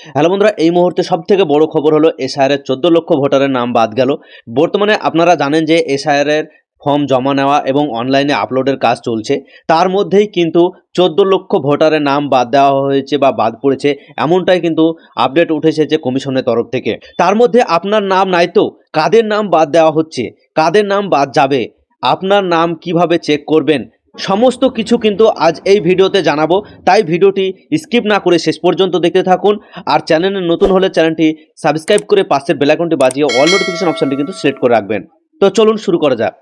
Hello বন্ধুরা, এই মুহূর্তে সবথেকে বড় খবর হলো এসআইআর এর 14 লক্ষ ভোটারের নাম বাদ গেল। বর্তমানে আপনারা জানেন যে এসআইআর এর ফর্ম জমা নেওয়া এবং অনলাইনে আপলোডের কাজ চলছে। তার মধ্যেই কিন্তু 14 লক্ষ ভোটারের নাম বাদ দেওয়া হয়েছে বা বাদ পড়েছে, এমনটাই কিন্তু আপডেট উঠেছে যে কমিশনের তরফ থেকে। তার মধ্যে আপনার নাম নাই তো কাদের নাম বাদ দেওয়া হচ্ছে, কাদের নাম বাদ যাবে, আপনার নাম কিভাবে চেক করবেন, সমস্ত কিছু কিন্তু আজ এই ভিডিওতে জানাবো। তাই ভিডিওটি স্কিপ না করে শেষ পর্যন্ত দেখতে থাকুন। আর চ্যানেলে নতুন হলে চ্যানেলটি সাবস্ক্রাইব করে পাশের বেল আইকনটি বাজিয়ে অল নোটিফিকেশন অপশনটি কিন্তু সিলেক্ট করে রাখবেন। তো চলুন শুরু করা যাক।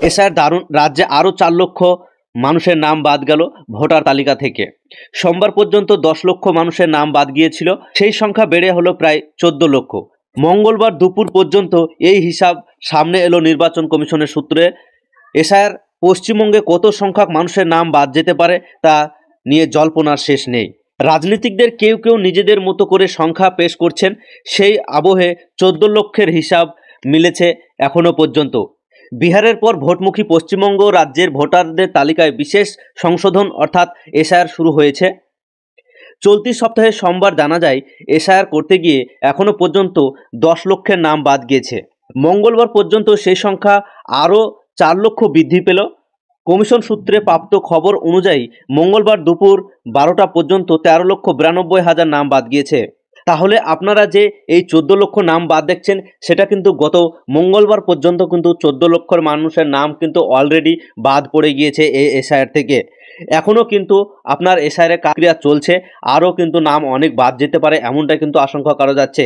এসআইআর দারুণ রাজ্যে আরও 4 লক্ষ মানুষের নাম বাদ গেল ভোটার তালিকা থেকে। সোমবার পর্যন্ত 10 লক্ষ মানুষের নাম বাদ গিয়েছিল, সেই সংখ্যা বেড়ে হলো প্রায় 14 লক্ষ। মঙ্গলবার দুপুর পর্যন্ত এই হিসাব সামনে এলো নির্বাচন কমিশনের সূত্রে। এসআইআর পশ্চিমবঙ্গে কত সংখ্যক মানুষের নাম বাদ যেতে পারে তা নিয়ে জল্পনার শেষ নেই। রাজনীতিকদের কেউ কেউ নিজেদের মতো করে সংখ্যা পেশ করছেন। সেই আবহে 14 লক্ষের হিসাব মিলেছে এখনো পর্যন্ত। বিহারের পর ভোটমুখী পশ্চিমবঙ্গ রাজ্যের ভোটারদের তালিকায় বিশেষ সংশোধন অর্থাৎ এসআইআর শুরু হয়েছে। চলতি সপ্তাহে সোমবার জানা যায় এসআইআর করতে গিয়ে এখনো পর্যন্ত 10 লক্ষের নাম বাদ গিয়েছে। মঙ্গলবার পর্যন্ত সেই সংখ্যা আরও 4 লক্ষ বৃদ্ধি পেল। কমিশন সূত্রে প্রাপ্ত খবর অনুযায়ী মঙ্গলবার দুপুর 12টা পর্যন্ত 13,92,000 নাম বাদ গিয়েছে। তাহলে আপনারা যে এই 14 লক্ষ নাম বাদ দেখছেন, সেটা কিন্তু গত মঙ্গলবার পর্যন্ত কিন্তু 14 লক্ষর মানুষের নাম কিন্তু অলরেডি বাদ পড়ে গিয়েছে এই এসআইআর থেকে। এখনও কিন্তু আপনার এসআইআর এর প্রক্রিয়া চলছে, আরও কিন্তু নাম অনেক বাদ যেতে পারে, এমনটাই কিন্তু আশঙ্কা করা যাচ্ছে।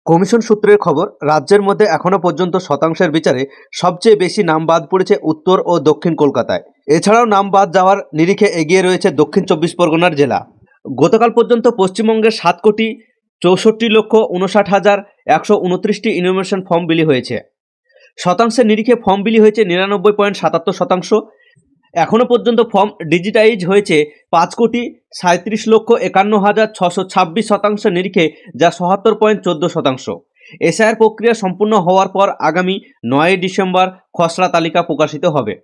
কমিশন সূত্রের খবর, রাজ্যের মধ্যে এখনও পর্যন্ত শতাংশের বিচারে সবচেয়ে বেশি নাম বাদ পড়েছে উত্তর ও দক্ষিণ কলকাতায়। এছাড়াও নাম বাদ যাওয়ার নিরিখে এগিয়ে রয়েছে দক্ষিণ 24 পরগনার জেলা। গতকাল পর্যন্ত পশ্চিমবঙ্গের 7,64,59,129টি ইনফরমেশন ফর্ম বিলি হয়েছে। শতাংশের নিরিখে ফর্ম বিলি হয়েছে 99.77%। এখনও পর্যন্ত ফর্ম ডিজিটাইজ হয়েছে 5,37,51,626 শতাংশের নিরিখে, যা 77.14%। এসআইআর প্রক্রিয়া সম্পূর্ণ হওয়ার পর আগামী 9 ডিসেম্বর খসড়া তালিকা প্রকাশিত হবে।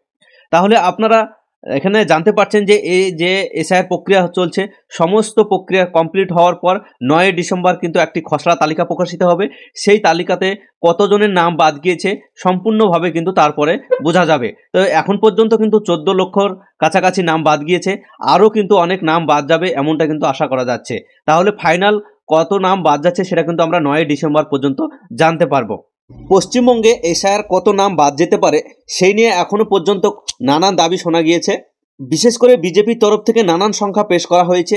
তাহলে আপনারা এখানে জানতে পারছেন যে এই যে এসআইআর প্রক্রিয়া চলছে, সমস্ত প্রক্রিয়া কমপ্লিট হওয়ার পর 9 ডিসেম্বর কিন্তু একটি খসড়া তালিকা প্রকাশিত হবে। সেই তালিকাতে কতজনের নাম বাদ গিয়েছে সম্পূর্ণভাবে কিন্তু তারপরে বোঝা যাবে। তো এখন পর্যন্ত কিন্তু 14 লক্ষর কাছাকাছি নাম বাদ গিয়েছে, আরও কিন্তু অনেক নাম বাদ যাবে এমনটা কিন্তু আশা করা যাচ্ছে। তাহলে ফাইনাল কত নাম বাদ যাচ্ছে সেটা কিন্তু আমরা 9 ডিসেম্বর পর্যন্ত জানতে পারবো। পশ্চিমবঙ্গে এসআইআর কত নাম বাদ যেতে পারে সেই নিয়ে এখনো পর্যন্ত নানান দাবি শোনা গিয়েছে। বিশেষ করে বিজেপির তরফ থেকে নানান সংখ্যা পেশ করা হয়েছে।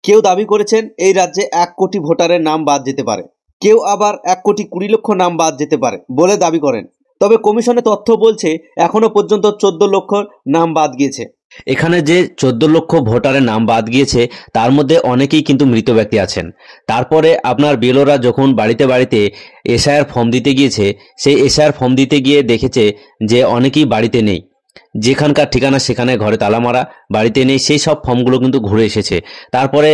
কেউ দাবি করেছেন এই রাজ্যে 1 কোটি ভোটারের নাম বাদ যেতে পারে, কেউ আবার 1,20,00,000 নাম বাদ যেতে পারে বলে দাবি করেন। তবে কমিশনের তথ্য বলছে এখনো পর্যন্ত 14 লক্ষ নাম বাদ গিয়েছে। এখানে যে 14 লক্ষ ভোটারের নাম বাদ গিয়েছে তার মধ্যে অনেকেই কিন্তু মৃত ব্যক্তি আছেন। তারপরে আপনার বিএলওরা যখন বাড়িতে বাড়িতে এসআইআর ফর্ম দিতে গিয়েছে, সেই এসআইআর ফর্ম দিতে গিয়ে দেখেছে যে অনেকেই বাড়িতে নেই, যেখানকার ঠিকানা সেখানে ঘরে তালা মারা, বাড়িতে নেই, সেই সব ফর্মগুলো কিন্তু ঘুরে এসেছে। তারপরে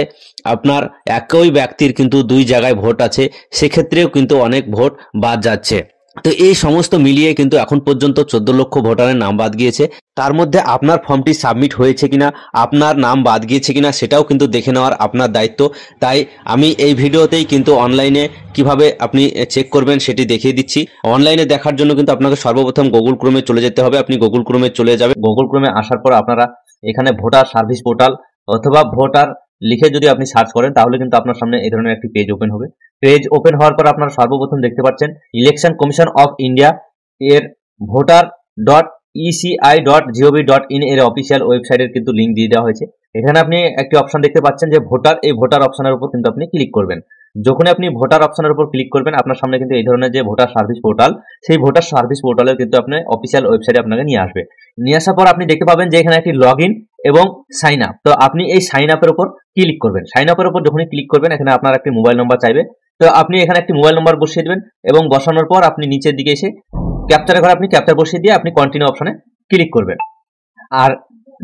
আপনার একই ব্যক্তির কিন্তু 2 জায়গায় ভোট আছে, সেক্ষেত্রেও কিন্তু অনেক ভোট বাদ যাচ্ছে। তো এই সমস্ত মিলিয়ে কিন্তু এখন পর্যন্ত 14 লক্ষ ভোটারের নাম বাদ গিয়েছে। তার মধ্যে আপনার ফর্মটি সাবমিট হয়েছে কিনা, আপনার নাম বাদ গিয়েছে কিনা সেটাও কিন্তু দেখে নেওয়ার আপনার দায়িত্ব। তাই আমি এই ভিডিওতেই কিন্তু অনলাইনে কিভাবে আপনি চেক করবেন সেটি দেখিয়ে দিচ্ছি। অনলাইনে দেখার জন্য কিন্তু আপনাকে সর্বপ্রথম গুগল ক্রোমে চলে যেতে হবে। আপনি গুগল ক্রোমে চলে যাবেন। গুগল ক্রোমে আসার পর আপনারা এখানে ভোটার সার্ভিস পোর্টাল অথবা ভোটার লিখে যদি আপনি সার্চ করেন তাহলে কিন্তু আপনার সামনে এই ধরনের একটি পেজ ওপেন হবে। পেজ ওপেন হওয়ার পর আপনারা সর্বপ্রথম দেখতে পাচ্ছেন ইলেকশন কমিশন অফ ইন্ডিয়া এর voter.eci.gov.in এর অফিসিয়াল ওয়েবসাইটের কিন্তু লিঙ্ক দিয়ে দেওয়া হয়েছে। এখানে আপনি একটি অপশন দেখতে পাচ্ছেন যে ভোটার, এই ভোটার অপশনের উপর কিন্তু আপনি ক্লিক করবেন। যখন আপনি ভোটার অপশনের উপর ক্লিক করবেন আপনার সামনে কিন্তু এই ধরনের যে ভোটার সার্ভিস পোর্টাল, সেই ভোটার সার্ভিস পোর্টালের কিন্তু আপনি অফিসিয়াল ওয়েবসাইটে আপনাকে নিয়ে আসবে। নিয়ে আসার পর আপনি দেখতে পাবেন যে এখানে একটি লগ ইন এবং সাইন আপ। তো আপনি এই সাইন আপের উপর ক্লিক করবেন। সাইন আপের উপর যখনই ক্লিক করবেন এখানে আপনার একটি মোবাইল নম্বর চাইবে। তো আপনি এখানে একটি মোবাইল নম্বর বসিয়ে দেবেন এবং বসানোর পর আপনি নিচের দিকে এসে ক্যাপচারের ঘরে আপনি ক্যাপচার বসিয়ে দিয়ে আপনি কন্টিনিউ অপশনে ক্লিক করবেন। আর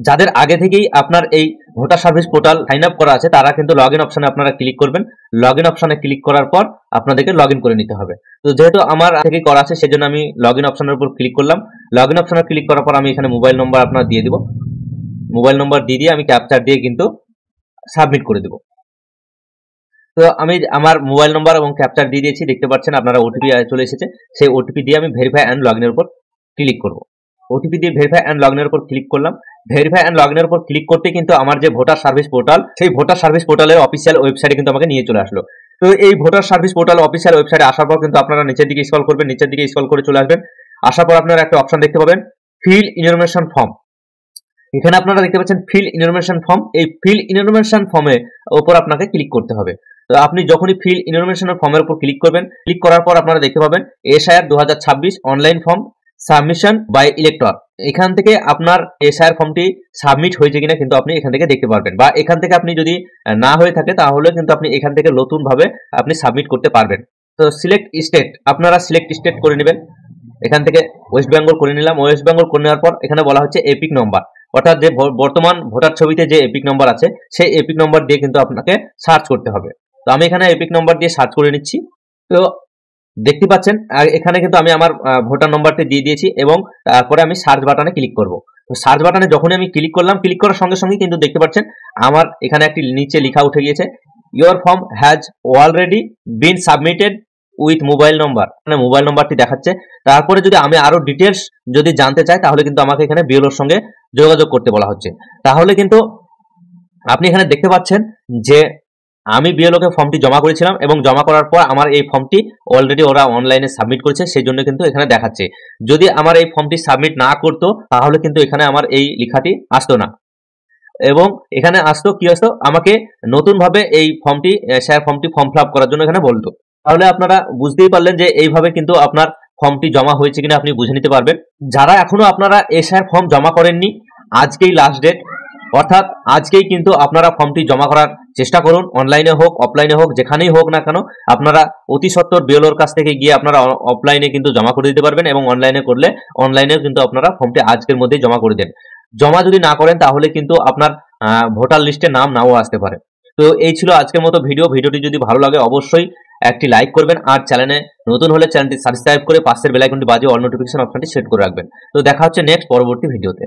যাদের আগে থেকেই আপনার এই voter service portal sign up করা আছে তারা কিন্তু লগ ইন অপশনে আপনারা ক্লিক করবেন। লগ ইন অপশনে ক্লিক করার পর আপনাদেরকে লগ ইন করে নিতে হবে। তো যেহেতু আমার থেকেই করা আছে সেজন্য আমি লগ ইন অপশনের উপর ক্লিক করলাম। লগ ইন অপশনে ক্লিক করার পর আমি এখানে মোবাইল নম্বর আপনার দিয়ে দিব। মোবাইল নম্বর দিয়ে আমি ক্যাপচার দিয়ে কিন্তু সাবমিট করে দেব। তো আমি আমার মোবাইল নম্বর এবং ক্যাপচার দিয়ে দিয়েছি, দেখতে পাচ্ছেন আপনারা ওটিপি চলে এসেছে। সেই ওটিপি দিয়ে আমি ভেরিফাই অ্যান্ড লগইনের উপর ক্লিক করব। ওটিপি দিয়ে ভেরিফাই অ্যান্ড লগইনের উপর ক্লিক করলাম। ভেরিফাই অ্যান্ড লগইনের উপর ক্লিক করতে কিন্তু আমার যে ভোটার সার্ভিস পোর্টাল, সেই ভোটার সার্ভিস পোর্টালের অফিসিয়াল ওয়েবসাইটে কিন্তু আমাকে নিয়ে চলে আসলো। তো এই ভোটার সার্ভিস পোর্টাল অফিসিয়াল ওয়েবসাইটে আসার পর কিন্তু আপনারা নিচের দিকে স্ক্রল করবেন, নিচের দিকে স্ক্রল করে চলে আসবেন। আসার পর আপনারা একটা অপশন দেখতে পাবেন, ফিল ইনফরমেশন ফর্ম। এখানে আপনারা দেখতে পাচ্ছেন ফিল ইনফরমেশন ফর্ম। এই ফিল ইনফরমেশন ফর্মের উপর আপনাকে ক্লিক করতে হবে। তো আপনি যখনই ফিল ইনফরমেশন ফর্মের উপর ক্লিক করবেন, ক্লিক করার পর আপনারা দেখতে পাবেন SIR 2026 online form submission by elector. এখান থেকে আপনার এসআইআর ফর্মটি সাবমিট হয়েছে কিনা কিন্তু আপনি এখান থেকে দেখতে পারবেন, বা এখান থেকে আপনি যদি না হয়ে থাকে তাহলে কিন্তু আপনি এখান থেকে নতুন ভাবে আপনি সাবমিট করতে পারবেন। তো সিলেক্ট স্টেট, আপনারা সিলেক্ট স্টেট করে নেবেন। এখান থেকে ওয়েস্ট বেঙ্গল করে নিলাম। ওয়েস্ট বেঙ্গল করে নেওয়ার পর এখানে বলা হচ্ছে এপিক নম্বর, অর্থাৎ যে বর্তমান ভোটার ছবিতে যে এপিক নম্বর আছে সেই এপিক নম্বর দিয়ে কিন্তু আপনাকে সার্চ করতে হবে। তো আমি এখানে এপিক নম্বর দিয়ে সার্চ করে নিচ্ছি। তো দেখতে পাচ্ছেন এখানে কিন্তু আমি আমার ভোটার নম্বরটি দিয়ে দিয়েছি এবং তারপরে আমি সার্চ বাটনে ক্লিক করব। তো সার্চ বাটনে যখনই আমি ক্লিক করলাম, ক্লিক করার সঙ্গে সঙ্গে কিন্তু দেখতে পাচ্ছেন আমার এখানে একটি নিচে লেখা উঠে গিয়েছে, your form has already been submitted with mobile নম্বর, মানে মোবাইল নম্বরটি দেখাচ্ছে। তারপরে যদি আমি আরো ডিটেলস যদি জানতে চাই তাহলে কিন্তু আমাকে এখানে বিএলওর সঙ্গে যোগাযোগ করতে বলা হচ্ছে। তাহলে কিন্তু আপনি এখানে দেখতে পাচ্ছেন যে আমি বিএলওকে ফর্মটি জমা করেছিলাম এবং জমা করার পর আমার এই ফর্মটি অলরেডি ওরা অনলাইনে সাবমিট করেছে, সেই জন্য কিন্তু এখানে দেখাচ্ছে। যদি আমার এই ফর্মটি সাবমিট না করতো তাহলে কিন্তু এখানে আমার এই লেখাটি আসতো না, এবং এখানে আসতো কি আসতো, আমাকে নতুন ভাবে এই ফর্মটি ফর্ম ফিল আপ করার জন্য এখানে বলতো। তাহলে আপনারা বুঝতেই পারলেন যে এইভাবে কিন্তু আপনার ফর্মটি জমা হয়েছে কিনা আপনি বুঝে নিতে পারবেন। যারা এখনো আপনারা এসআইআর ফর্ম জমা করেননি, আজকেই লাস্ট ডেট, অর্থাৎ আজকেই কিন্তু আপনারা ফর্মটি জমা করার চেষ্টা করুন। অনলাইনে হোক অফলাইনে হোক, যেখানেই হোক না কেন আপনারা অতি সত্বর বিএলওর কাছ থেকে গিয়ে আপনারা অফলাইনে কিন্তু জমা করে দিতে পারবেন, এবং অনলাইনে করলে অনলাইনেও কিন্তু আপনারা ফর্মটি আজকের মধ্যেই জমা করে দেন। জমা যদি না করেন তাহলে কিন্তু আপনার ভোটার লিস্টে নাম নাও আসতে পারে। তো এই ছিল আজকের মতো ভিডিওটি যদি ভালো লাগে অবশ্যই একটি লাইক করবেন, আর চ্যানেলে নতুন হলে চ্যানেলটি সাবস্ক্রাইব করে পাশের বেল আইকনটি বাজিয়ে অল নোটিফিকেশন অপশনটি সেট করে রাখবেন। তো দেখা হচ্ছে নেক্সট পরবর্তী ভিডিওতে।